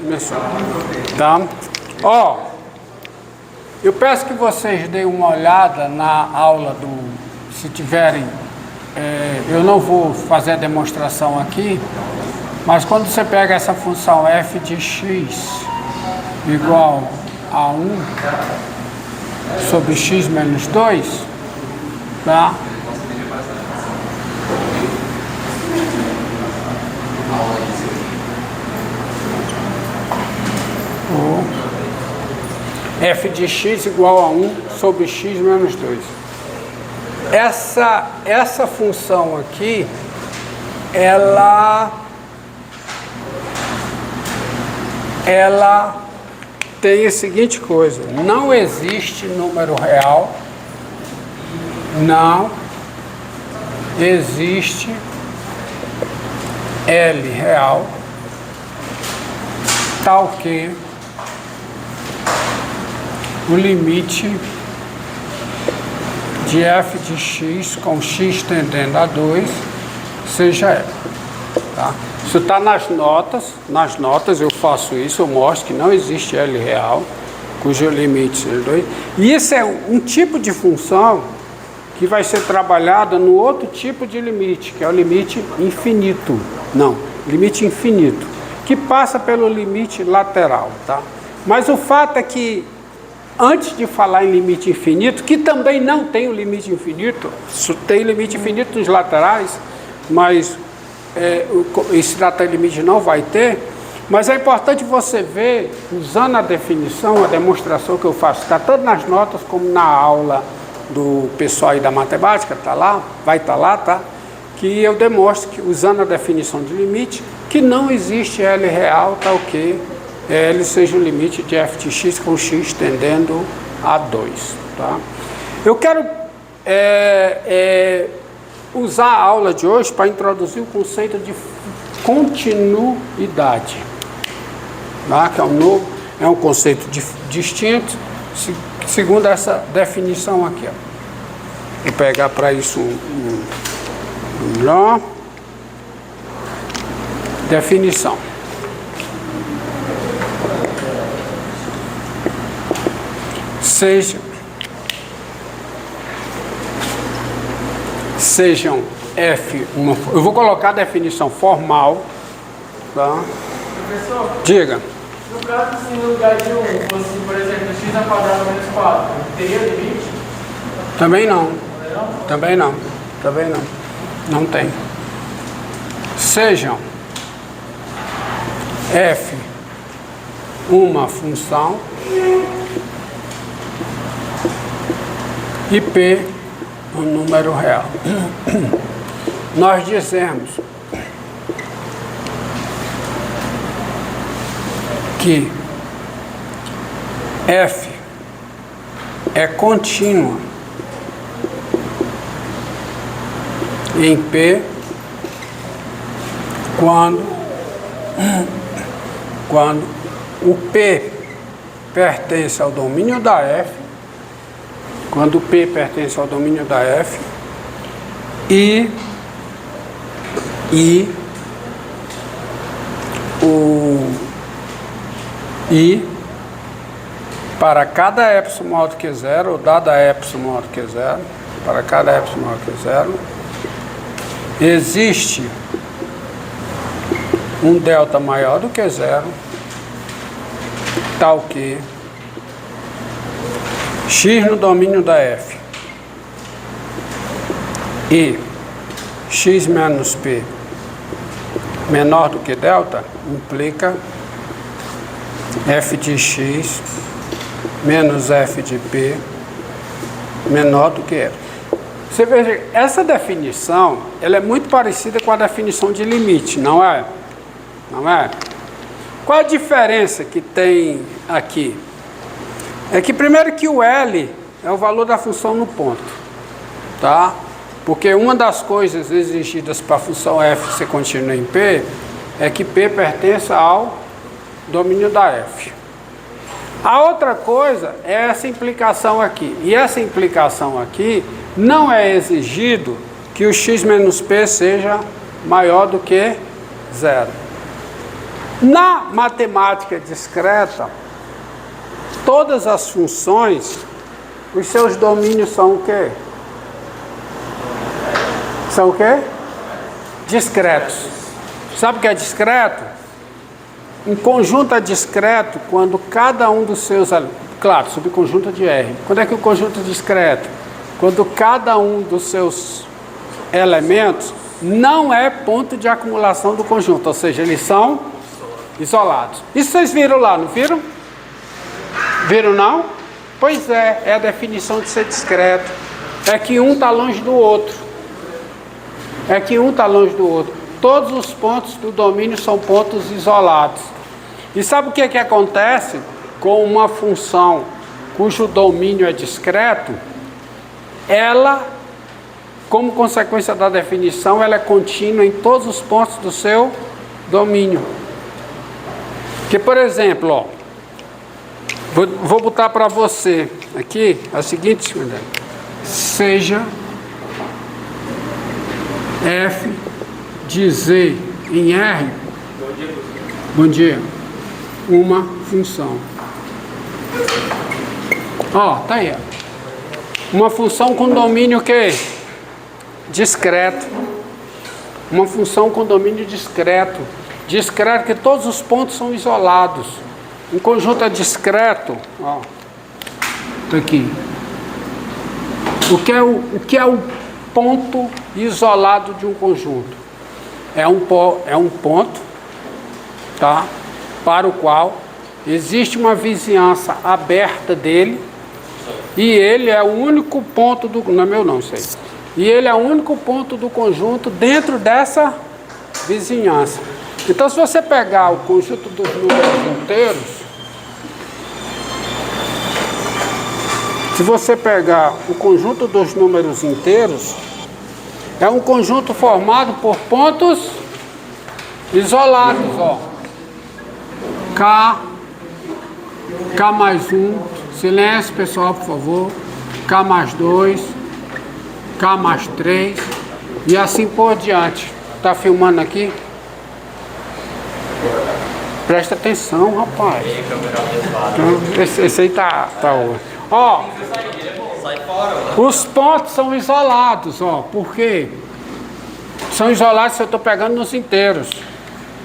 menciono. Tá? Ó, eu peço que vocês deem uma olhada na aula se tiverem, eu não vou fazer a demonstração aqui, mas quando você pega essa função f de x igual a 1 sobre x menos 2, tá? F de x igual a 1 sobre x menos 2. Essa função aqui, ela tem a seguinte coisa: não existe número real, não existe L real, tal que o limite de f de x com x tendendo a 2 seja L. Tá? Isso está nas notas eu faço isso, eu mostro que não existe L real, cujo limite seja 2. E isso é um tipo de função que vai ser trabalhada no outro tipo de limite, que é o limite infinito. Não, limite infinito, que passa pelo limite lateral. Tá? Mas o fato é que, antes de falar em limite infinito, que também não tem o limite infinito, tem limite infinito nos laterais, mas esse data limite não vai ter, mas é importante você ver, usando a definição, a demonstração que eu faço, está tanto nas notas como na aula do pessoal aí da matemática, tá lá, vai estar lá, tá? Que eu demonstro que, usando a definição de limite, que não existe L real, tal que L seja o limite de f de x com x tendendo a 2. Tá? Eu quero usar a aula de hoje para introduzir o conceito de continuidade, tá? Que é um conceito distinto, segundo essa definição aqui. Ó. Vou pegar para isso melhor. Definição. Sejam F uma... Eu vou colocar a definição formal. Tá? Professor? Diga. No caso, se no lugar de 1 fosse, por exemplo, x ao quadrado menos 4, teria limite? Também não. Também não. Também não. Não tem. Sejam F uma função e P um número real. Nós dizemos que F é contínua em P quando o P pertence ao domínio da F, quando o P pertence ao domínio da F e para cada epsilon maior do que 0, ou dada epsilon maior do que 0, para cada epsilon maior do que 0, existe um delta maior do que 0, tal que x no domínio da F e x menos P menor do que delta, implica f de x menos f de P menor do que L. Você veja, essa definição, ela é muito parecida com a definição de limite, não é? Não é? Qual a diferença que tem aqui? É que primeiro que o L é o valor da função no ponto, tá? Porque uma das coisas exigidas para a função f ser contínua em P é que P pertença ao domínio da F. A outra coisa é essa implicação aqui. E essa implicação aqui não é exigido que o x menos P seja maior do que 0. Na matemática discreta, todas as funções, os seus domínios são o quê? São o quê? Discretos. Sabe o que é discreto? Um conjunto é discreto quando cada um dos seus... Claro, subconjunto de R. Quando é que o conjunto é discreto? Quando cada um dos seus elementos não é ponto de acumulação do conjunto, ou seja, eles são isolados. Isso vocês viram lá, não viram? Viram não? Pois é a definição de ser discreto. É que um está longe do outro. É que um está longe do outro. Todos os pontos do domínio são pontos isolados. E sabe o que acontece com uma função cujo domínio é discreto? Ela, como consequência da definição, ela é contínua em todos os pontos do seu domínio. Que, por exemplo, ó, vou botar para você aqui a seguinte, seja f de z em R, bom dia, uma função. Ó, tá aí, ó. Uma função com domínio que discreto. Uma função com domínio discreto. Discreto que todos os pontos são isolados. Um conjunto é discreto. Ó, tá aqui. O que é o ponto isolado de um conjunto? É um ponto, tá? Para o qual existe uma vizinhança aberta dele. E ele é o único ponto do... Não é meu não, sei. E ele é o único ponto do conjunto dentro dessa vizinhança. Então, se você pegar o conjunto dos números inteiros... Se você pegar o conjunto dos números inteiros, é um conjunto formado por pontos isolados, ó. K mais 1... Silêncio, pessoal, por favor. K mais 2, K mais 3 e assim por diante. Tá filmando aqui? Presta atenção, rapaz. Esse aí tá. Ó, os pontos são isolados, ó. Por quê? São isolados se eu estou pegando nos inteiros.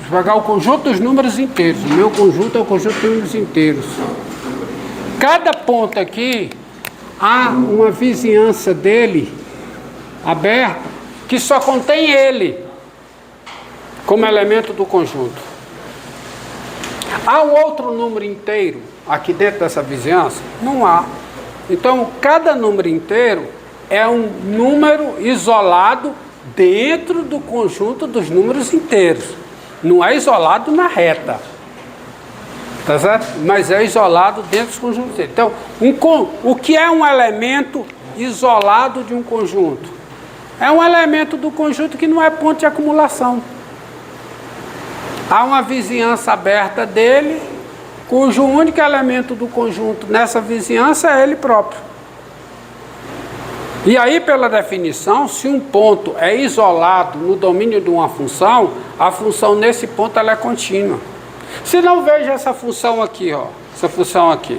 Vou pegar o conjunto dos números inteiros. O meu conjunto é o conjunto dos números inteiros. Cada ponto aqui, há uma vizinhança dele, aberta, que só contém ele, como elemento do conjunto. Há um outro número inteiro aqui dentro dessa vizinhança? Não há. Então, cada número inteiro é um número isolado dentro do conjunto dos números inteiros. Não é isolado na reta. Tá certo? Mas é isolado dentro dos conjuntos. Então, o que é um elemento isolado de um conjunto? É um elemento do conjunto que não é ponto de acumulação. Há uma vizinhança aberta dele, cujo único elemento do conjunto nessa vizinhança é ele próprio. E aí, pela definição, se um ponto é isolado no domínio de uma função, a função nesse ponto ela é contínua. Se não, veja essa função aqui, ó. Essa função aqui.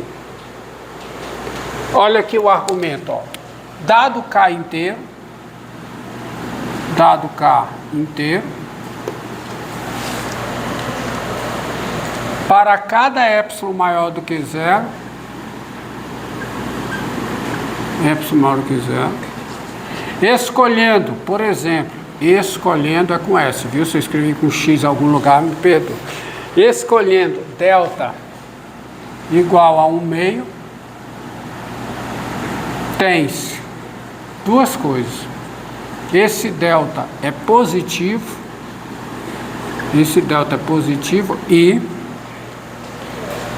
Olha aqui o argumento, ó. Dado K inteiro. Dado K inteiro. Para cada epsilon maior do que zero. Epsilon maior do que zero. Escolhendo, por exemplo. Escolhendo é com S, viu? Se eu escrevi com X em algum lugar, me perdoa. Escolhendo delta igual a 1/2, tem-se duas coisas. Esse delta é positivo, e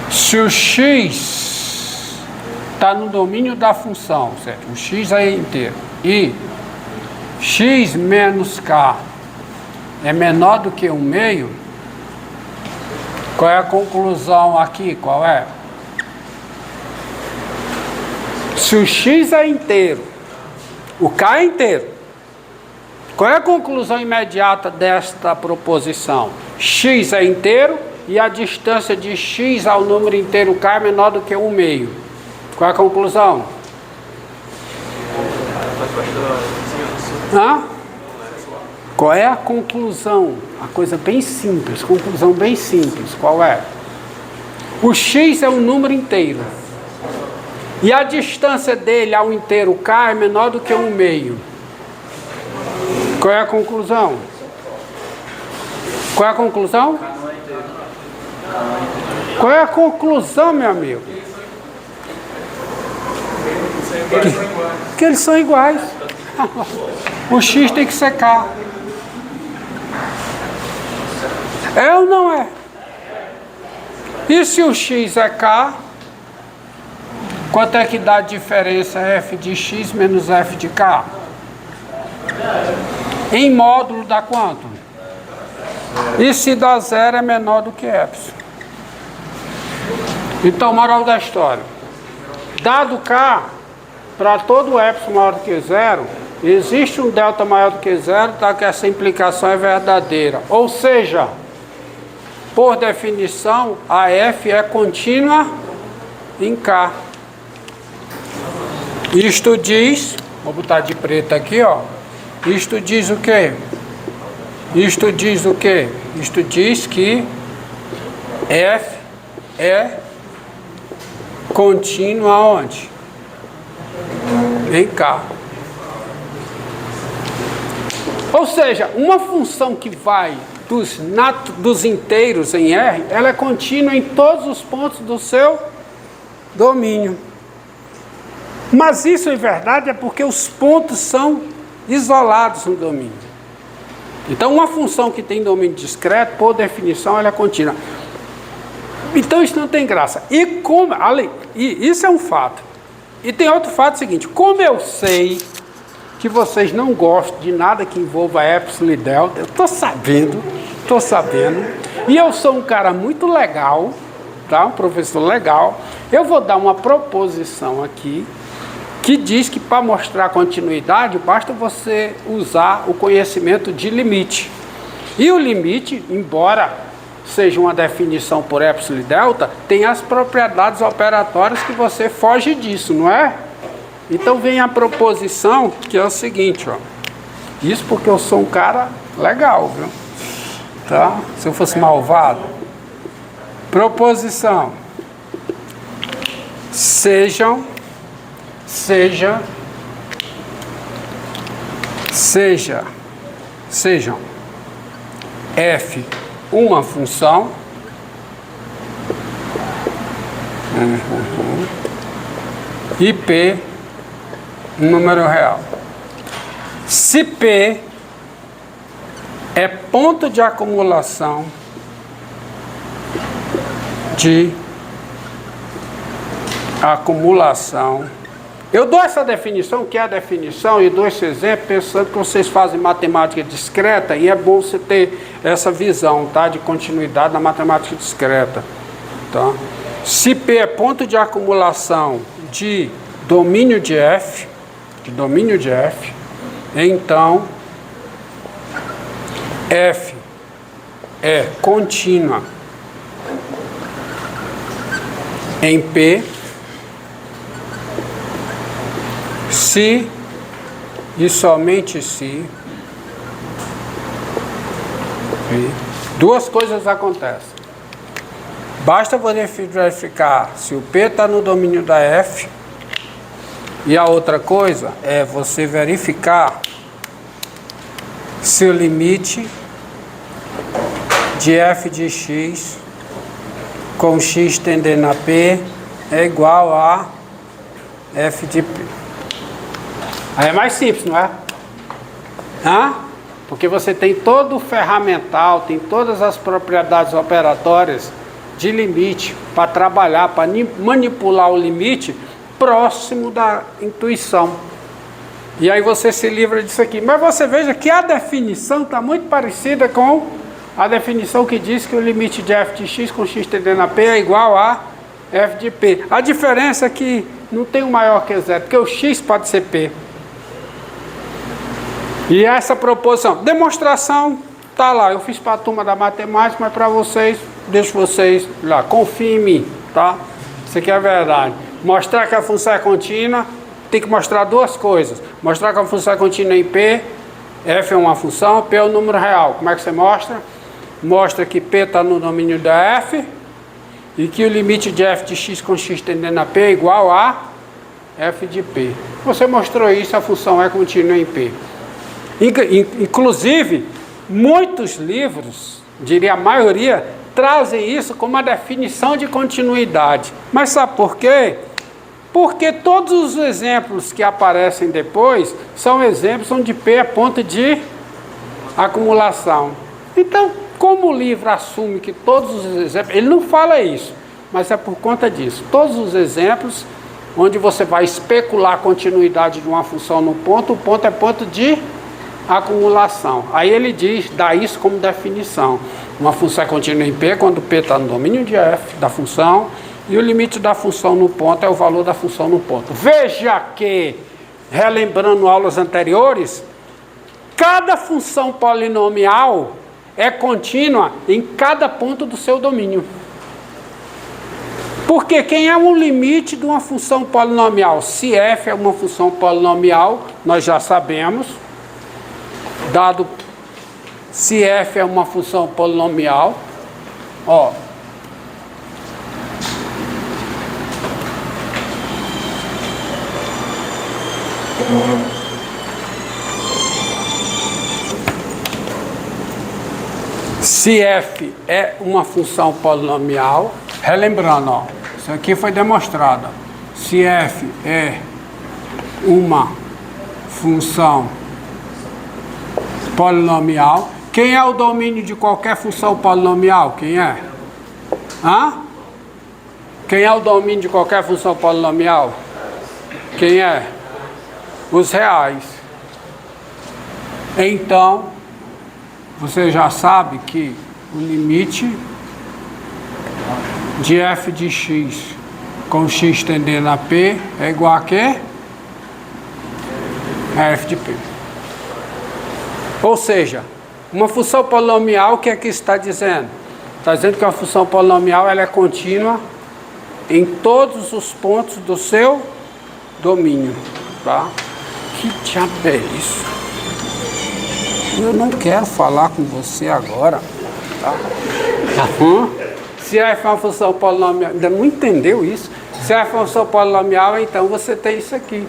se o x está no domínio da função, certo? O x é inteiro, e x menos k é menor do que 1/2, qual é a conclusão aqui? Qual é? Se o x é inteiro, o k é inteiro, qual é a conclusão imediata desta proposição? X é inteiro e a distância de x ao número inteiro k é menor do que 1 meio. Qual é a conclusão? Hã? Qual é a conclusão? A coisa bem simples, conclusão bem simples. Qual é? O x é um número inteiro. E a distância dele ao inteiro k é menor do que 1 meio. Qual é a conclusão? Qual é a conclusão? Qual é a conclusão, meu amigo? Que eles são iguais. O x tem que ser k. É ou não é? E se o x é k, quanto é que dá a diferença f de x menos f de k? Em módulo dá quanto? E se dá zero é menor do que epsilon. Então, moral da história. Dado k, para todo epsilon maior do que zero, existe um delta maior do que zero, tá, que essa implicação é verdadeira. Ou seja, por definição, a f é contínua em k. Isto diz, vou botar de preto aqui, ó. Isto diz o quê? Isto diz o quê? Isto diz que f é contínua aonde? Em k. Ou seja, uma função que vai dos inteiros em R, ela é contínua em todos os pontos do seu domínio. Mas isso em verdade é porque os pontos são isolados no domínio. Então uma função que tem domínio discreto, por definição, ela é contínua. Então isso não tem graça. E isso é um fato. E tem outro fato seguinte: como eu sei que vocês não gostam de nada que envolva epsilon e delta, eu estou sabendo, e eu sou um cara muito legal, tá? Um professor legal. Eu vou dar uma proposição aqui que diz que para mostrar continuidade basta você usar o conhecimento de limite. E o limite, embora seja uma definição por epsilon e delta, tem as propriedades operatórias que você foge disso, não é? Então vem a proposição, que é o seguinte, ó. Isso porque eu sou um cara legal, viu? Tá? Se eu fosse malvado. Proposição. Seja sejam f uma função e p um número real. Se p é ponto de acumulação eu dou essa definição, que é a definição, e dou esse exemplo pensando que vocês fazem matemática discreta e é bom você ter essa visão, tá, de continuidade na matemática discreta, tá? Se P é ponto de acumulação de domínio de F, então F é contínua em P se e somente se duas coisas acontecem. Basta você verificar se o P está no domínio da F, e a outra coisa é você verificar se o limite de f de x com x tendendo a P é igual a f de P. Aí é mais simples, não é? Porque você tem todo o ferramental, tem todas as propriedades operatórias de limite para trabalhar, para manipular o limite próximo da intuição. E aí você se livra disso aqui. Mas você veja que a definição está muito parecida com a definição que diz que o limite de f de x com x tendendo a P é igual a f de P. A diferença é que não tem um maior que zero, porque o x pode ser P. E essa proposição, demonstração, tá lá. Eu fiz para a turma da matemática, mas para vocês deixo vocês lá, confiem em mim, tá? Isso aqui é a verdade. Mostrar que a função é contínua, tem que mostrar duas coisas. Mostrar que a função é contínua em P, F é uma função, P é o número real. Como é que você mostra? Mostra que P está no domínio da F e que o limite de F de x com x tendendo a P é igual a F de P. Você mostrou isso, a função é contínua em P. Inclusive, muitos livros, diria a maioria, trazem isso como uma definição de continuidade. Mas sabe por quê? Porque todos os exemplos que aparecem depois são exemplos onde P é ponto de acumulação. Então, como o livro assume que todos os exemplos, ele não fala isso, mas é por conta disso. Todos os exemplos onde você vai especular a continuidade de uma função no ponto, o ponto é ponto de acumulação. Aí ele diz, dá isso como definição. Uma função é contínua em P quando P está no domínio de F da função e o limite da função no ponto é o valor da função no ponto. Veja que, relembrando aulas anteriores, cada função polinomial é contínua em cada ponto do seu domínio. Porque quem é o limite de uma função polinomial? Se f é uma função polinomial, nós já sabemos, dado se f é uma função polinomial, ó, se f é uma função polinomial, relembrando, ó, isso aqui foi demonstrado. Se f é uma função polinomial, quem é o domínio de qualquer função polinomial? Quem é? Hã? Quem é o domínio de qualquer função polinomial? Quem é? Os reais. Então, você já sabe que o limite de f de x com x tendendo a p é igual a quê? A f de p. Ou seja, uma função polinomial, o que é que está dizendo? Está dizendo que uma função polinomial ela é contínua em todos os pontos do seu domínio. Tá? Que diabo é isso? Eu não quero falar com você agora. Tá? Se f é uma função polinomial, ainda não entendeu isso? Se f é uma função polinomial, então você tem isso aqui.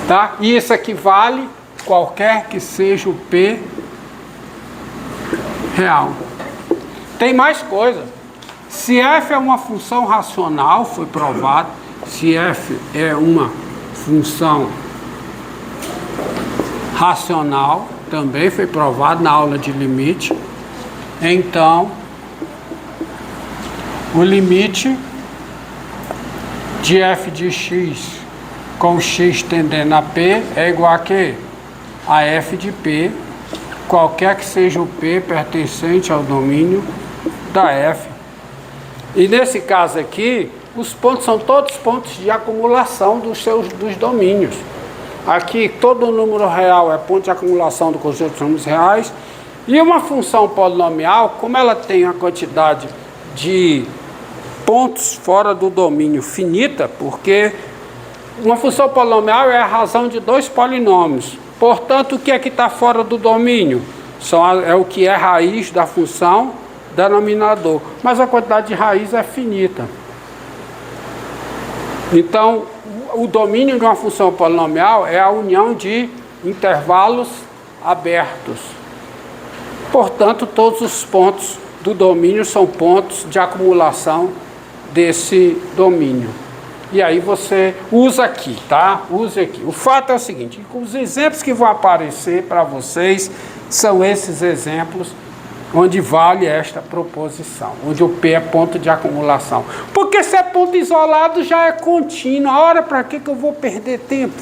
Tá? E isso aqui vale qualquer que seja o P real. Tem mais coisa. Se f é uma função racional, foi provado. Se f é uma função racional, também foi provado na aula de limite. Então, o limite de f de x com x tendendo a p é igual a quê? A f de p, qualquer que seja o p pertencente ao domínio da f. E nesse caso aqui, os pontos são todos pontos de acumulação dos domínios. Aqui, todo número real é ponto de acumulação do conjunto de números reais. E uma função polinomial, como ela tem a quantidade de pontos fora do domínio finita, porque uma função polinomial é a razão de dois polinômios. Portanto, o que é que está fora do domínio? É o que é raiz da função denominador. Mas a quantidade de raiz é finita. Então, o domínio de uma função polinomial é a união de intervalos abertos. Portanto, todos os pontos do domínio são pontos de acumulação desse domínio. E aí você usa aqui, tá? Use aqui. O fato é o seguinte, os exemplos que vão aparecer para vocês são esses exemplos onde vale esta proposição, onde o P é ponto de acumulação. Porque se é ponto isolado já é contínuo. A hora para que eu vou perder tempo?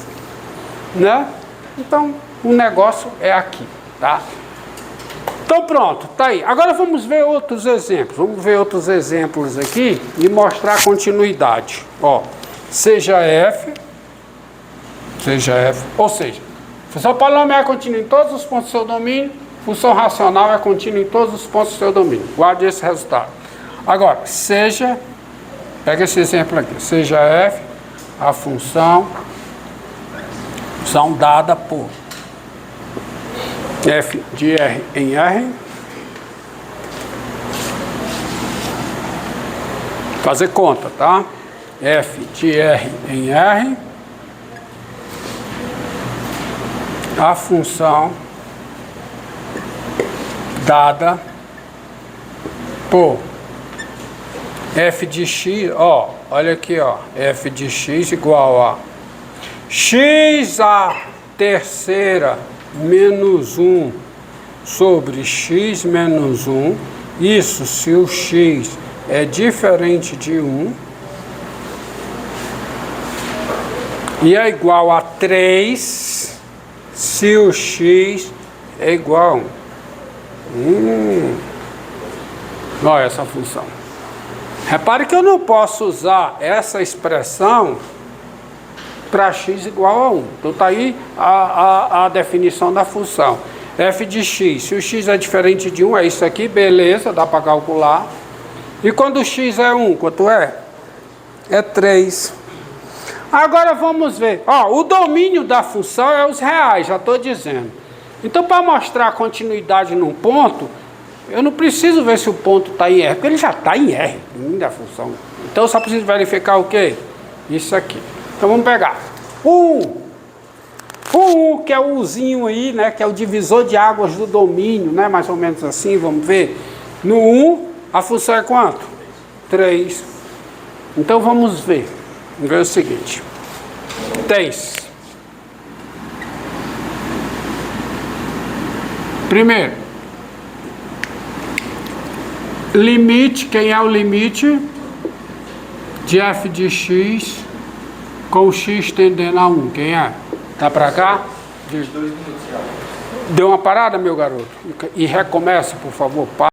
Né? Então, o negócio é aqui, tá? Então pronto, tá aí. Agora vamos ver outros exemplos. Vamos ver outros exemplos aqui e mostrar a continuidade. Ó, seja f, ou seja, função polinomial é contínua em todos os pontos do seu domínio, Função racional é contínua em todos os pontos do seu domínio. Guarde esse resultado. Agora, seja, pega esse exemplo aqui, seja f a função dada por f de r em r, fazer conta, tá? F de r em r, a função dada por f de x, ó, olha aqui, ó, f de x igual a x a terceira menos 1 sobre x menos 1, isso se o x é diferente de 1, e é igual a 3 se o x é igual a 1. Olha essa função. Repare que eu não posso usar essa expressão para x igual a 1. Então está aí a definição da função. F de x, se o x é diferente de 1, é isso aqui, beleza, dá para calcular. E quando o x é 1, quanto é? É 3. Agora vamos ver. Ó, o domínio da função é os reais, já estou dizendo. Então, para mostrar a continuidade num ponto, eu não preciso ver se o ponto está em R, porque ele já está em R, da função. Então, eu só preciso verificar o quê? Isso aqui. Então, vamos pegar. O 1, que é o Uzinho aí, né? Que é o divisor de águas do domínio, né? Mais ou menos assim, vamos ver. No 1, a função é quanto? 3. Então, vamos ver. Vamos ver o seguinte. Tens. Primeiro, limite, quem é o limite de f de x com x tendendo a 1? Quem é? Tá para cá? Deu uma parada, meu garoto? E recomeça, por favor.